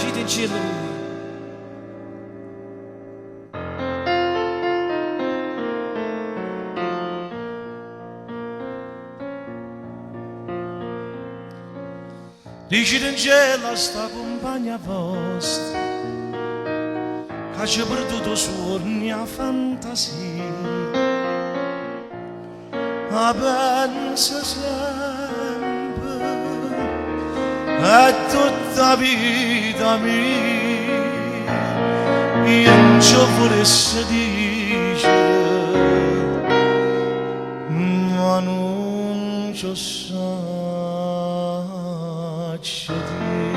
in cielo. Dici in cielo sta compagna vostra che ci ha perduto suoni a fantasia, ma pensa sempre a tutta vita mia, io non ci volessi dire, ma non ci saccio dire.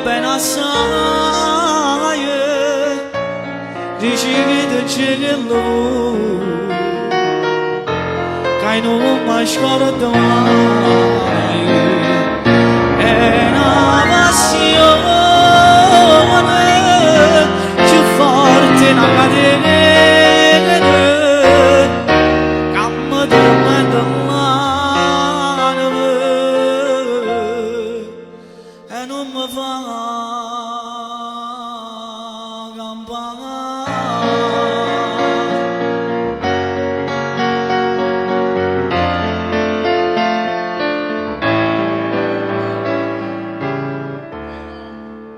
Ben assai, dici che ti cielo, che non mi scordo mai, è una passione più forte una catena, che mi tormenta.